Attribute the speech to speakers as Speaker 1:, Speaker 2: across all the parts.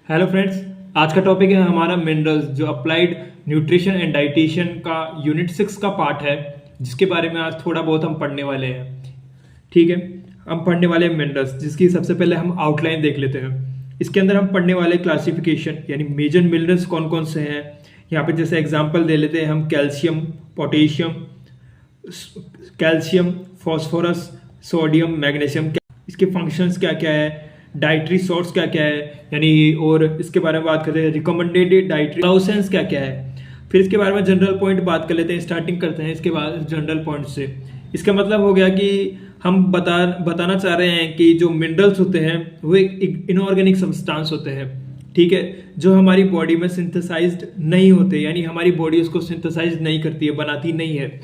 Speaker 1: Hello friends. आज का topic है हमारा मिनरल्स, जो अप्लाइड न्यूट्रिशन एंड डाइटिशन का यूनिट 6 का पार्ट है, जिसके बारे में आज थोड़ा बहुत हम पढ़ने वाले हैं। ठीक है, हम पढ़ने वाले हैं मिनरल्स, जिसकी सबसे पहले हम आउटलाइन देख लेते हैं। इसके अंदर हम पढ़ने वाले क्लासिफिकेशन यानी मेजर मिनरल्स कौन कौन से हैं। यहाँ पे जैसे एग्जांपल दे लेते हैं हम calcium, potassium, calcium, phosphorus, sodium, magnesium. इसके फंक्शंस क्या क्या है, डाइटरी सोर्स क्या क्या है, यानी और इसके बारे में बात करते हैं रिकमेंडेड डाइटरी अलाउंसेस क्या क्या है। फिर इसके बारे में जनरल पॉइंट बात कर लेते हैं। स्टार्टिंग करते हैं इसके बाद जनरल पॉइंट से। इसका मतलब हो गया कि हम बताना चाह रहे हैं कि जो मिनरल्स होते हैं वो एक इनऑर्गेनिक सब्सटेंस होते हैं, ठीक है, जो हमारी बॉडी में सिंथेसाइज्ड नहीं होते, यानी हमारी बॉडी उसको सिंथेसाइज नहीं करती है, बनाती नहीं है।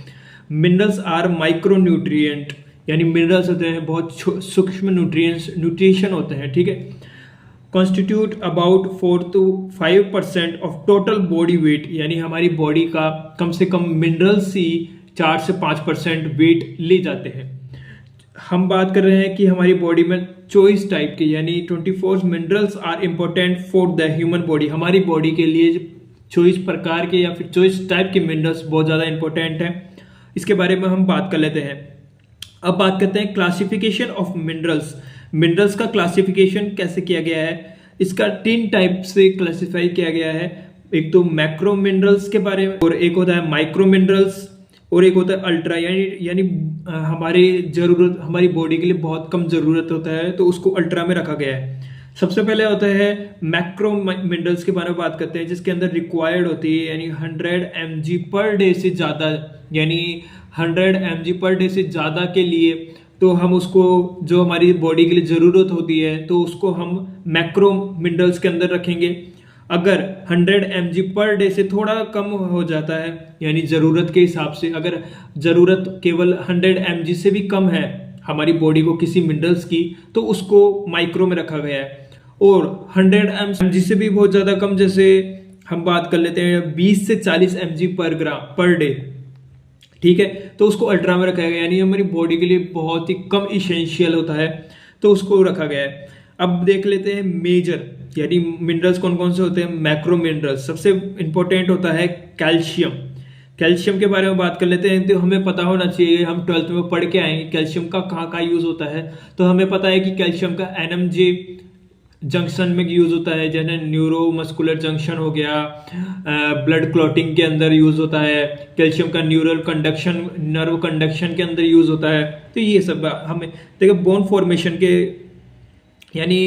Speaker 1: मिनरल्स आर माइक्रो न्यूट्रिएंट, यानी मिनरल्स होते हैं बहुत सूक्ष्म न्यूट्रिशन होते हैं, ठीक है। Constitute about 4 to 5% of total body weight, यानी हमारी बॉडी का कम से कम मिनरल्स ही 4 से 5% वेट ले जाते हैं। हम बात कर रहे हैं कि हमारी बॉडी में 24 टाइप के यानी 24 minerals are important for the human body. हमारी बॉडी के लिए 24 प्रकार के या फिर 24 टाइप के मिनरल्स बहुत ज़्यादा इंपॉर्टेंट हैं। इसके बारे में हम बात कर लेते हैं। अब बात करते हैं क्लासिफिकेशन ऑफ मिनरल्स। मिनरल्स का क्लासिफिकेशन कैसे किया गया है, इसका 3 टाइप से क्लासिफाई किया गया है। एक तो मैक्रो मिनरल्स के बारे में, और एक होता है माइक्रो मिनरल्स, और एक होता है अल्ट्रा, यानी हमारी जरूरत, हमारी बॉडी के लिए बहुत कम जरूरत होता है तो उसको अल्ट्रा में रखा गया है। सबसे पहले होता है मैक्रो मिनरल्स के बारे में बात करते हैं, जिसके अंदर रिक्वायर्ड होती है यानी 100 mg पर डे से ज़्यादा, यानी 100 mg पर डे से ज़्यादा के लिए तो हम उसको, जो हमारी बॉडी के लिए ज़रूरत होती है तो उसको हम मैक्रो मिनरल्स के अंदर रखेंगे। अगर 100 mg पर डे से थोड़ा कम हो जाता है, यानी ज़रूरत के हिसाब से, अगर ज़रूरत केवल 100 mg से भी कम है हमारी बॉडी को किसी मिनरल्स की, तो उसको माइक्रो में रखा गया है। और 100 mg से भी बहुत ज़्यादा कम, जैसे हम बात कर लेते हैं 20 से 40 mg पर ग्राम पर डे, ठीक है, तो उसको अल्ट्रा में रखा गया, यानी हमारी बॉडी के लिए बहुत ही कम इसेंशियल होता है तो उसको रखा गया है। अब देख लेते हैं मेजर, यानी मिनरल्स कौन कौन से होते हैं। मैक्रो मिनरल्स सबसे इंपॉर्टेंट होता है कैल्शियम। कैल्शियम के बारे में बात कर लेते हैं। तो हमें पता होना चाहिए, हम 12th में पढ़ के आए कैल्शियम का कहाँ कहाँ यूज होता है। तो हमें पता है कि कैल्शियम का NMJ जंक्शन में यूज होता है, जैसे न्यूरो मस्कुलर जंक्शन हो गया, ब्लड क्लॉटिंग के अंदर यूज होता है। कैल्शियम का न्यूरल कंडक्शन, नर्व कंडक्शन के अंदर यूज होता है। तो ये सब हमें देखो, बोन फॉर्मेशन के यानी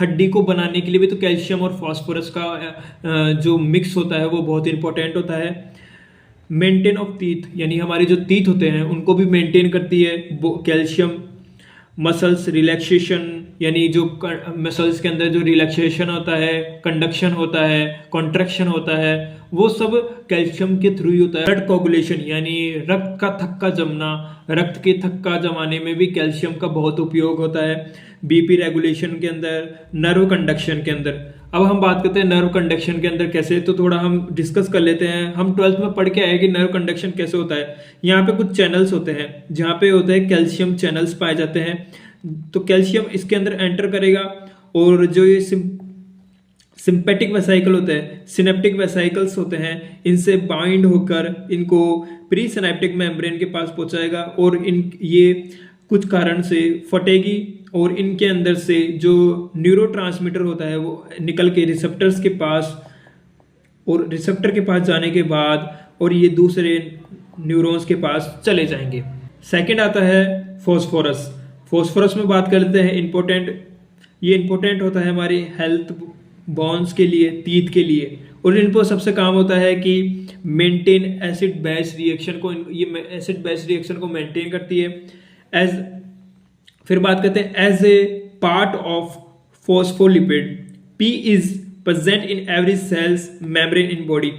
Speaker 1: हड्डी को बनाने के लिए भी तो कैल्शियम और फास्फोरस का जो मिक्स होता है वो बहुत इंपॉर्टेंट होता है। मेंटेन ऑफ टीथ, यानी हमारे जो टीथ होते हैं उनको भी मेंटेन करती है कैल्शियम। मसल्स रिलैक्सेशन, यानी जो मसल्स के अंदर जो रिलैक्सेशन होता है, कंडक्शन होता है, कॉन्ट्रैक्शन होता है, वो सब कैल्शियम के थ्रू ही होता है। ब्लड कोगुलेशन, यानी रक्त का थक्का जमना, रक्त के थक्का जमाने में भी कैल्शियम का बहुत उपयोग होता है। BP रेगुलेशन के अंदर, नर्व कंडक्शन के अंदर। अब हम बात करते हैं नर्व कंडक्शन के अंदर कैसे, तो थोड़ा हम डिस्कस कर लेते हैं। हम 12th में पढ़ के आए कि नर्व कंडक्शन कैसे होता है। यहाँ पे कुछ चैनल्स होते हैं जहाँ पे होते हैं कैल्शियम चैनल्स पाए जाते हैं। तो कैल्शियम इसके अंदर एंटर करेगा, और जो ये सिंपैथिक वेसाइकल होते हैं, सिनेप्टिक वेसाइकल्स होते हैं, इनसे बाइंड होकर इनको प्री सिनेप्टिक मेम्ब्रेन के पास पहुंचाएगा, और ये कुछ कारण से फटेगी, और इनके अंदर से जो न्यूरोट्रांसमीटर होता है वो निकल के रिसेप्टर्स के पास, और रिसेप्टर के पास जाने के बाद और ये दूसरे न्यूरॉन्स के पास चले जाएंगे। सेकंड आता है फॉस्फोरस। फॉस्फोरस में बात कर लेते हैं इंपॉर्टेंट, ये इंपॉर्टेंट होता है हमारी हेल्थ, बोन्स के लिए, टीथ के लिए, और इन पर सबसे काम होता है कि मेंटेन एसिड बेस रिएक्शन को, ये एसिड बेस रिएक्शन को मेंटेन करती है। फिर बात करते हैं as a part of phospholipid, P is present in every cells membrane in body.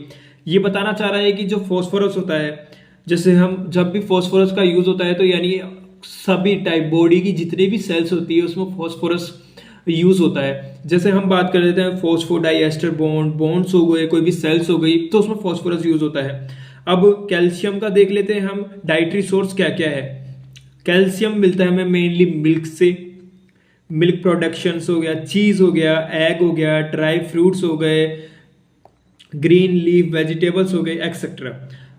Speaker 1: ये बताना चाह रहा है कि जो फॉस्फोरस होता है, जैसे हम जब भी फॉस्फोरस का यूज होता है तो यानी सभी टाइप बॉडी की जितनी भी सेल्स होती है उसमें फॉस्फोरस यूज होता है। जैसे हम बात कर लेते हैं फॉस्फोडाइएस्टर बॉन्ड्स हो गए, कोई भी सेल्स हो गई, तो उसमें फॉस्फोरस यूज होता है। अब कैल्शियम का देख लेते हैं हम, डाइटरी सोर्स क्या क्या है। कैल्शियम मिलता है हमें मेनली मिल्क से, मिल्क प्रोडक्शंस हो गया, चीज़ हो गया, एग हो गया, ड्राई फ्रूट्स हो गए, ग्रीन लीफ वेजिटेबल्स हो गए, एक्सेट्रा।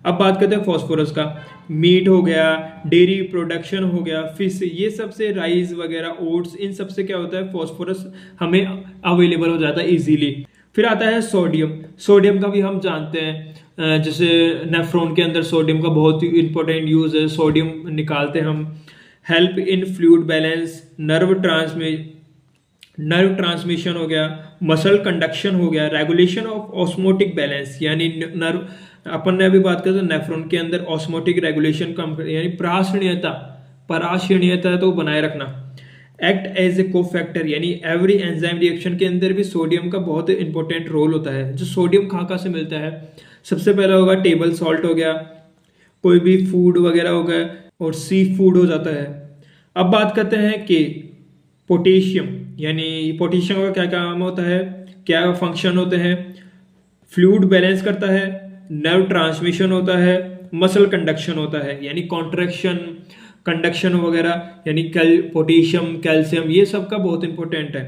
Speaker 1: अब बात करते हैं फॉस्फोरस का। मीट हो गया, डेयरी प्रोडक्शन हो गया, फिश, ये सब से राइस वगैरह, ओट्स, इन सब से क्या होता है, फॉस्फोरस हमें अवेलेबल हो जाता है इजीली। फिर आता है सोडियम। सोडियम का भी हम जानते हैं, जैसे नेफ्रॉन के अंदर सोडियम का बहुत ही इंपॉर्टेंट यूज है, सोडियम निकालते हैं हम। Help in fluid balance, nerve transmission हो गया, मसल कंडक्शन हो गया, रेगुलेशन ऑफ ऑस्मोटिक बैलेंस, यानी नर्व, अपन ने अभी बात करें तो नेफ्रॉन के अंदर ऑस्मोटिक रेगुलेशन कम यानी पराशरणीयता तो बनाए रखना। एक्ट एज ए कोफैक्टर, यानी एवरी एंजाइम रिएक्शन के अंदर भी सोडियम का बहुत इंपॉर्टेंट रोल होता है। जो सोडियम कहाँ से मिलता है, सबसे पहला होगा टेबल सॉल्ट हो गया, कोई भी फूड वगैरह हो गया, और सी फूड हो जाता है। अब बात करते हैं कि पोटेशियम, यानी पोटेशियम का क्या काम होता है, क्या फंक्शन होते हैं। फ्लूइड बैलेंस करता है, नर्व ट्रांसमिशन होता है, मसल कंडक्शन होता है, यानी कॉन्ट्रैक्शन, कंडक्शन वगैरह, यानी पोटेशियम, कैल्शियम, ये सब का बहुत इंपॉर्टेंट है।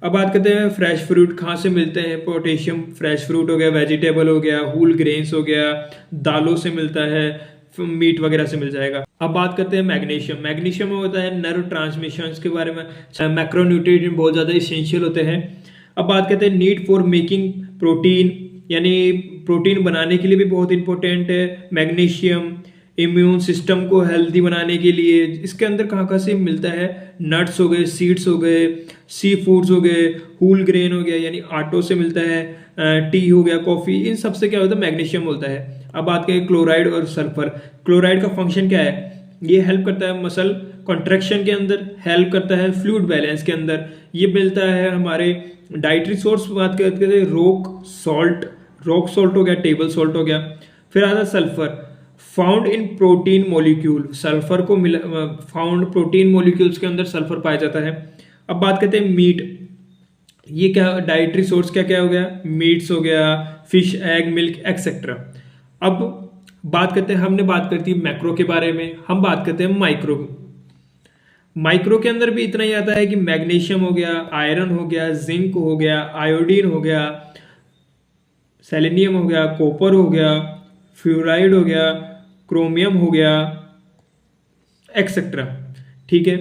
Speaker 1: अब बात करते हैं फ्रेश फ्रूट कहाँ से मिलते हैं पोटेशियम। फ्रेश फ्रूट हो गया, वेजिटेबल हो गया, होल ग्रेन्स हो गया, दालों से मिलता है, मीट वगैरह से मिल जाएगा। अब बात करते हैं मैग्नीशियम। मैग्नीशियम में होता है नर्व ट्रांसमिशन के बारे में, मैक्रोन्यूट्रिएंट बहुत ज़्यादा इसेंशियल होते हैं। अब बात करते हैं नीड फॉर मेकिंग प्रोटीन, यानी प्रोटीन बनाने के लिए भी बहुत इंपॉर्टेंट है मैग्नीशियम। इम्यून सिस्टम को हेल्दी बनाने के लिए इसके अंदर कहाँ से मिलता है, नट्स हो गए, सीड्स हो गए, सी फूड्स हो गए, होल ग्रेन हो गया, यानी आटो से मिलता है, टी हो गया, कॉफी, इन सब से क्या होता है, मैग्नीशियम होता है। अब बात करें क्लोराइड और सल्फर। क्लोराइड का फंक्शन क्या है, ये हेल्प करता है मसल कॉन्ट्रैक्शन के अंदर, हेल्प करता है फ्लूइड बैलेंस के अंदर। ये मिलता है हमारे डाइटरी सोर्स, बात करते हैं रॉक सॉल्ट हो गया, टेबल सॉल्ट हो गया। फिर आता है sulphur, found in protein molecule. Sulphur को फाउंड प्रोटीन मॉलिक्यूल्स के अंदर सल्फर पाया जाता है। अब बात करते हैं मीट, ये क्या डाइटरी सोर्स क्या क्या हो गया, मीट्स हो गया, फिश, एग, मिल्क, एक्सेट्रा। अब बात करते हैं, हमने बात करती है मैक्रो के बारे में, हम बात करते हैं माइक्रो। माइक्रो के अंदर भी इतना ही आता है कि मैग्नीशियम हो गया, आयरन हो गया, जिंक हो गया, आयोडीन हो गया, सेलेनियम हो गया, कॉपर हो गया, फ्लोराइड हो गया, क्रोमियम हो गया, एक्सेट्रा। ठीक है,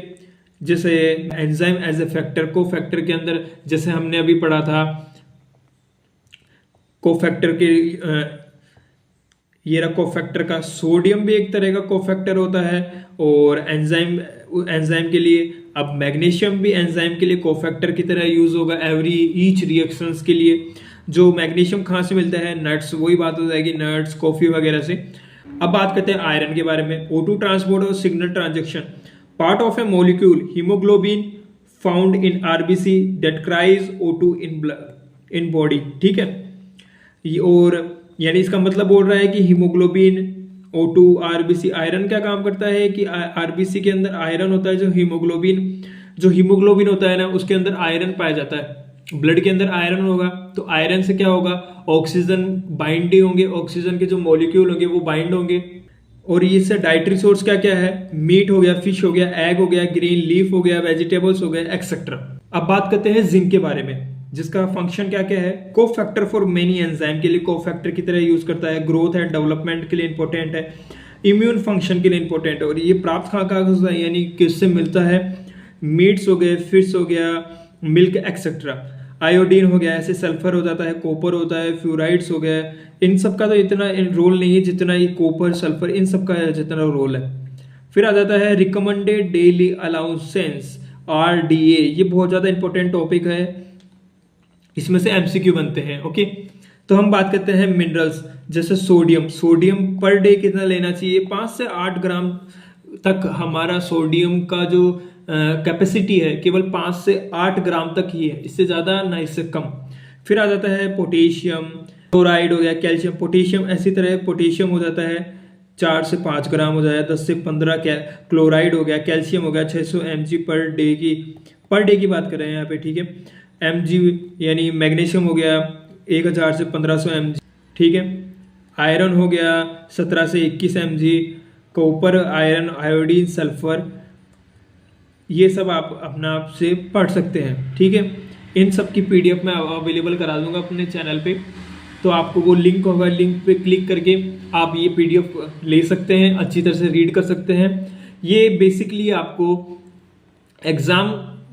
Speaker 1: जैसे एंजाइम एज ए फैक्टर, को फैक्टर के अंदर जैसे हमने अभी पढ़ा था, को फैक्टर के ये रहा कोफैक्टर का, सोडियम भी एक तरह का कोफैक्टर होता है और एंजाइम के लिए। अब मैग्नीशियम भी एंजाइम के लिए कोफैक्टर की तरह यूज होगा एवरी ईच रिएक्शंस के लिए। जो मैग्नीशियम कहाँ से मिलता है, नट्स, वही बात हो जाएगी, नट्स, कॉफी वगैरह से। अब बात करते हैं आयरन के बारे में। O2 ट्रांसपोर्ट और signal transaction, part of A molecule haemoglobin found in RBC that cries O2 in body. ठीक है, और यानी इसका मतलब बोल रहा है कि हीमोग्लोबिन, O2, आरबीसी, आयरन क्या काम करता है कि आरबीसी के अंदर आयरन होता है, जो हीमोग्लोबिन होता है ना, उसके अंदर आयरन पाया जाता है। ब्लड के अंदर आयरन होगा तो आयरन से क्या होगा, ऑक्सीजन बाइंड होंगे, ऑक्सीजन के जो मॉलिक्यूल होंगे वो बाइंड होंगे। और इससे डाइटरी सोर्स क्या क्या है, मीट हो गया, फिश हो गया, एग हो गया, ग्रीन लीफ हो गया, वेजिटेबल्स हो गया, एक्सेट्रा। अब बात करते हैं जिंक के बारे में, जिसका फंक्शन क्या क्या है, को फैक्टर फॉर मेनी एंजाइम के लिए को फैक्टर की तरह यूज करता है, ग्रोथ एंड डेवलपमेंट के लिए इंपॉर्टेंट है, इम्यून फंक्शन के लिए इंपॉर्टेंट है। और ये प्राप्त कहाँ होता है, यानी किससे मिलता है, मीट्स हो गए, फिश हो गया, मिल्क, एक्सेट्रा। आयोडीन हो गया, ऐसे सल्फर हो जाता है, कॉपर होता है, फ्लोराइड्स हो गया। इन सब का तो इतना रोल नहीं है जितना ये कॉपर, सल्फर, इन सब का जितना रोल है। फिर आ जाता है रिकमेंडेड डेली अलाउंसेंस, RDA। ये बहुत ज्यादा इंपॉर्टेंट टॉपिक है, इसमें से MCQ बनते हैं। ओके, तो हम बात करते हैं मिनरल्स, जैसे सोडियम पर डे कितना लेना चाहिए, 5 से 8 ग्राम तक हमारा सोडियम का जो कैपेसिटी है केवल 5 से 8 ग्राम तक ही है, इससे ज़्यादा ना इससे कम। फिर आ जाता है पोटेशियम, क्लोराइड हो गया, कैल्शियम, पोटेशियम ऐसी तरह पोटेशियम हो जाता है 4 से 5 ग्राम हो जाएगा, 10 से 15 क्लोराइड हो गया, कैल्शियम हो गया 600 mg पर डे की बात कर रहे हैं यहाँ पे। ठीक है, mg यानी मैग्नीशियम हो गया 1000 से 1500 mg। ठीक है, आयरन हो गया 17 से 21 mg, copper, iron, iodine, sulphur, ये सब आप अपना आप से पढ़ सकते हैं, ठीक है। इन सब की PDF मैं अवेलेबल करा दूंगा अपने चैनल पे, तो आपको वो लिंक होगा, लिंक पे क्लिक करके आप ये PDF ले सकते हैं, अच्छी तरह से रीड कर सकते हैं। ये बेसिकली आपको एग्ज़ाम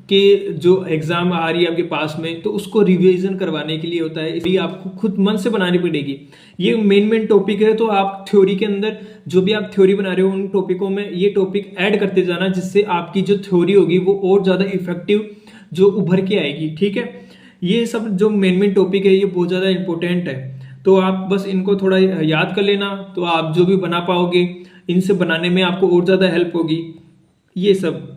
Speaker 1: के जो एग्ज़ाम आ रही है आपके पास में, तो उसको रिवीजन करवाने के लिए होता है, इसलिए आपको खुद मन से बनानी पड़ेगी। ये मेन टॉपिक है, तो आप थ्योरी के अंदर जो भी आप थ्योरी बना रहे हो उन टॉपिकों में ये टॉपिक ऐड करते जाना, जिससे आपकी जो थ्योरी होगी वो और ज़्यादा इफेक्टिव जो उभर के आएगी, ठीक है। ये सब जो मेन टॉपिक है ये बहुत ज़्यादा इंपॉर्टेंट है, तो आप बस इनको थोड़ा याद कर लेना, तो आप जो भी बना पाओगे इनसे बनाने में आपको और ज़्यादा हेल्प होगी। ये सब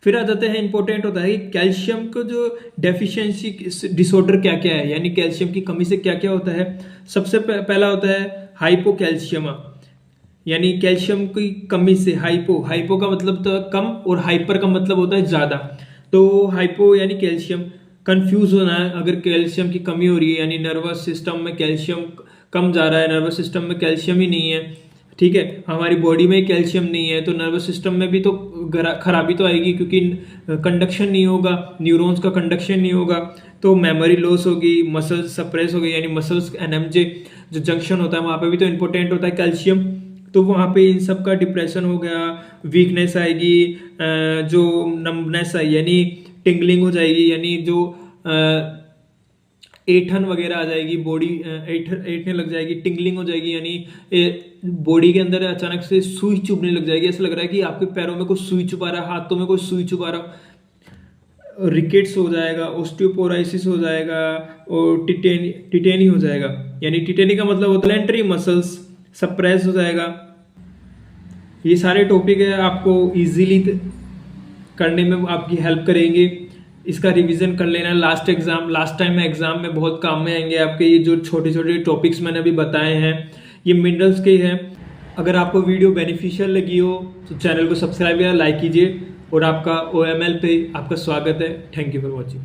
Speaker 1: फिर आ जाते हैं, इंपॉर्टेंट होता है कि कैल्शियम को जो डेफिशिएंसी डिसऑर्डर क्या क्या है, यानी कैल्शियम की कमी से क्या क्या होता है। सबसे पहला होता है हाइपोकैल्शियमा, यानी कैल्शियम की कमी से हाइपो का मतलब तो कम और हाइपर का मतलब होता है ज़्यादा। तो हाइपो यानी कैल्शियम, कंफ्यूज होना है अगर कैल्शियम की कमी हो रही है, यानी नर्वस सिस्टम में कैल्शियम कम जा रहा है, नर्वस सिस्टम में कैल्शियम ही नहीं है, ठीक है। हमारी बॉडी में कैल्शियम नहीं है तो नर्वस सिस्टम में भी तो खराबी तो आएगी, क्योंकि कंडक्शन नहीं होगा, न्यूरॉन्स का कंडक्शन नहीं होगा, तो मेमोरी लॉस होगी, मसल्स सप्रेस हो गई, यानी मसल्स NMJ जो जंक्शन होता है वहाँ पे भी तो इंपॉर्टेंट होता है कैल्शियम। तो वहाँ पे इन सब का डिप्रेशन हो गया, वीकनेस आएगी, जो नम्बनेस आई यानी टिंगलिंग हो जाएगी, यानी जो ऐंठन वगैरह आ जाएगी, बॉडी ऐंठने लग जाएगी, टिंगलिंग हो जाएगी, यानी बॉडी के अंदर अचानक से सुई चुभने लग जाएगी, ऐसा लग रहा है कि आपके पैरों में कोई सुई चुभा रहा है, हाथों में कोई सुई चुभा रहा। रिकेट्स हो जाएगा, ऑस्टियोपोरोसिस हो जाएगा और टिटेनी हो जाएगा, यानी टिटेनी का मतलब होता है प्लेंटरी मसल्स सप्रेस हो जाएगा। ये सारे टॉपिक है, आपको इजीली करने में आपकी हेल्प करेंगे। इसका रिवीजन कर लेना, लास्ट टाइम एग्जाम में बहुत काम में आएंगे आपके। ये जो छोटे छोटे टॉपिक्स मैंने अभी बताए हैं ये मिनरल्स के हैं। अगर आपको वीडियो बेनिफिशियल लगी हो तो चैनल को सब्सक्राइब या लाइक कीजिए, और आपका OML पे आपका स्वागत है। Thank you for watching.